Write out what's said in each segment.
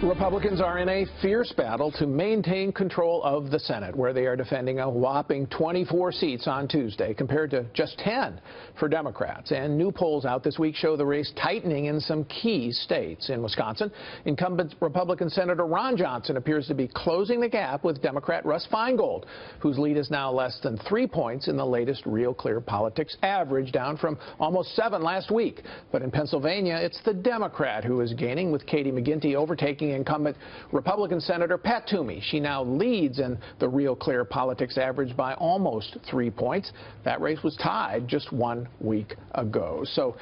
Republicans are in a fierce battle to maintain control of the Senate, where they are defending a whopping 24 seats on Tuesday, compared to just 10 for Democrats. And new polls out this week show the race tightening in some key states. In Wisconsin, incumbent Republican Senator Ron Johnson appears to be closing the gap with Democrat Russ Feingold, whose lead is now less than 3 points in the latest Real Clear Politics average, down from almost 7 last week. But in Pennsylvania, it's the Democrat who is gaining, with Katie McGinty overtaking incumbent Republican Senator Pat Toomey. She now leads in the Real Clear Politics average by almost 3 points. That race was tied just 1 week ago. So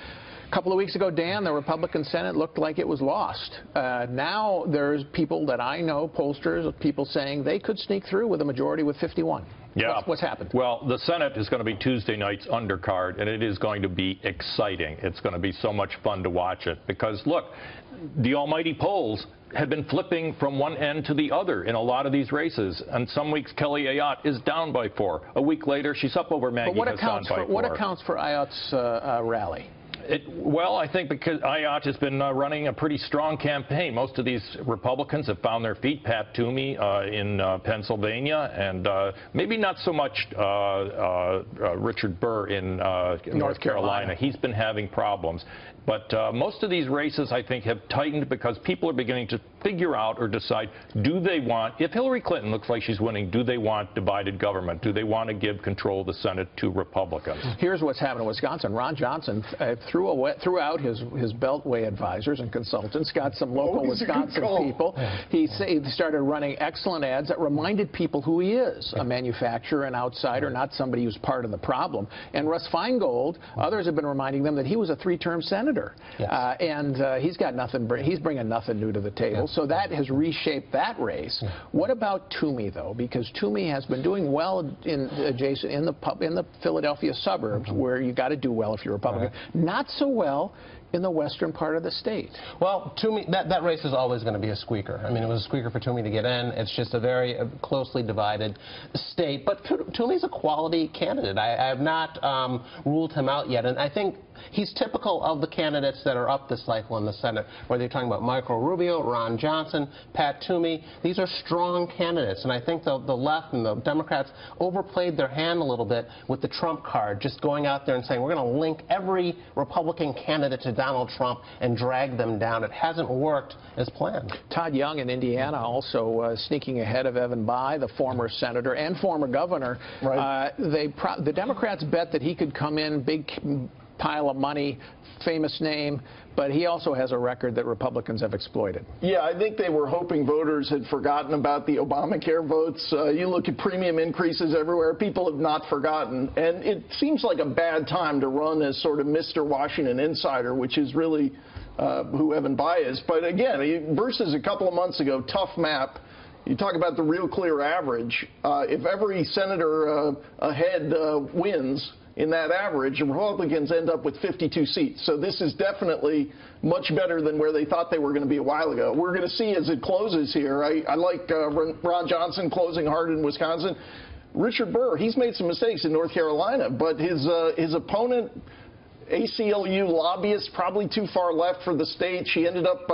a couple of weeks ago, Dan, the Republican Senate looked like it was lost. Now there's people that I know, pollsters, people saying they could sneak through with a majority with 51. Yeah. What's happened? Well, the Senate is going to be Tuesday night's undercard, and it is going to be exciting. It's going to be so much fun to watch it because, look, the almighty polls have been flipping from one end to the other in a lot of these races. And some weeks, Kelly Ayotte is down by 4. A week later, she's up over Maggie Hassan by 4. What accounts for Ayotte's rally? Well, I think because Ayotte has been running a pretty strong campaign. Most of these Republicans have found their feet. Pat Toomey in Pennsylvania, and maybe not so much Richard Burr in North Carolina. He's been having problems. But most of these races, I think, have tightened because people are beginning to figure out or decide, do they want, if Hillary Clinton looks like she's winning, do they want divided government? Do they want to give control of the Senate to Republicans? Here's what's happened in Wisconsin. Ron Johnson threw out his Beltway advisors and consultants, got some local Wisconsin people. He started running excellent ads that reminded people who he is, a manufacturer, an outsider, not somebody who's part of the problem. And Russ Feingold, others have been reminding them that he was a 3-term senator. Yes. He's got nothing. He's bringing nothing new to the table. So that has reshaped that race. What about Toomey, though? Because Toomey has been doing well in the Philadelphia suburbs, where you got to do well if you're a Republican. Not so well in the western part of the state. Well, Toomey, that race is always going to be a squeaker. I mean, it was a squeaker for Toomey to get in. It's just a very closely divided state. But Toomey's a quality candidate. I have not ruled him out yet. And I think he's typical of the candidates that are up this cycle in the Senate, whether you're talking about Marco Rubio, Ron Johnson, Pat Toomey. These are strong candidates. And I think the left and the Democrats overplayed their hand a little bit with the Trump card, just going out there and saying, we're going to link every Republican candidate to Donald Trump and drag them down. It hasn't worked as planned. Todd Young in Indiana also sneaking ahead of Evan Bayh, the former senator and former governor. Right. The Democrats bet that he could come in, big pile of money, famous name, but he also has a record that Republicans have exploited. Yeah, I think they were hoping voters had forgotten about the Obamacare votes. You look at premium increases everywhere, people have not forgotten. And it seems like a bad time to run as sort of Mr. Washington insider, which is really who Evan Bayh is. But again, versus a couple of months ago, tough map. You talk about the Real Clear average. If every senator ahead wins in that average, Republicans end up with 52 seats. So this is definitely much better than where they thought they were going to be a while ago. We're going to see as it closes here. I like Ron Johnson closing hard in Wisconsin. Richard Burr, he's made some mistakes in North Carolina, but his opponent, ACLU lobbyist, probably too far left for the state. She ended up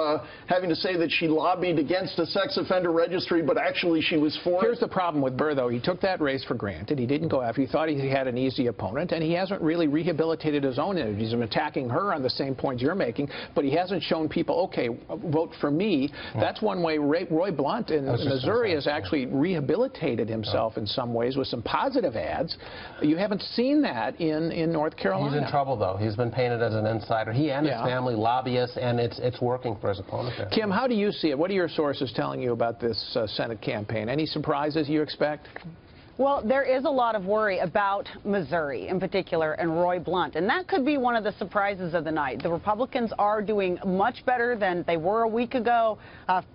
having to say that she lobbied against a sex offender registry, but actually she was for it. Here's the problem with Burr, though. He took that race for granted. He didn't go after. He thought he had an easy opponent, and he hasn't really rehabilitated his own image. He's been attacking her on the same points you're making, but he hasn't shown people, okay, vote for me. That's one way. Roy Blunt in Missouri has actually rehabilitated himself in some ways with some positive ads. You haven't seen that in North Carolina. He's in trouble, though. He's been painted as an insider. He and his family lobbyists, and it's working for his opponent there. Kim, how do you see it? What are your sources telling you about this Senate campaign? Any surprises you expect? Well, there is a lot of worry about Missouri in particular and Roy Blunt, and that could be one of the surprises of the night. The Republicans are doing much better than they were a week ago.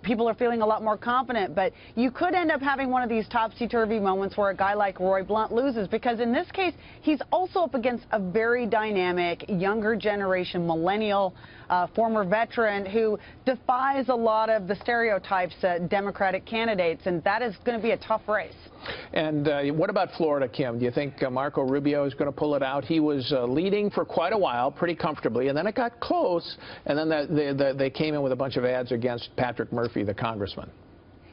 People are feeling a lot more confident, but you could end up having one of these topsy-turvy moments where a guy like Roy Blunt loses, because in this case, he's also up against a very dynamic, younger generation, millennial, former veteran who defies a lot of the stereotypes Democratic candidates, and that is going to be a tough race. And what about Florida, Kim? Do you think Marco Rubio is going to pull it out? He was leading for quite a while, pretty comfortably, and then it got close, and then they came in with a bunch of ads against Patrick Murphy, the congressman.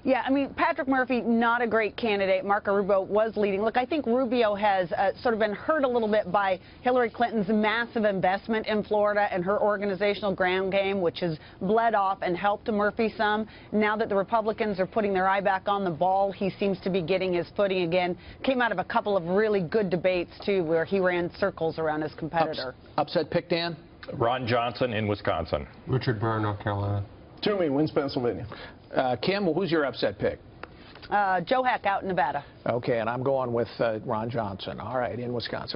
Yeah, I mean, Patrick Murphy, not a great candidate. Marco Rubio was leading. Look, I think Rubio has sort of been hurt a little bit by Hillary Clinton's massive investment in Florida and her organizational ground game, which has bled off and helped Murphy some. Now that the Republicans are putting their eye back on the ball, he seems to be getting his footing again. Came out of a couple of really good debates, too, where he ran circles around his competitor. Upset pick, Dan? Ron Johnson in Wisconsin. Richard Burr, North Carolina. Toomey wins Pennsylvania. Kim, who's your upset pick? Joe Heck out in Nevada. Okay, and I'm going with Ron Johnson. All right, in Wisconsin.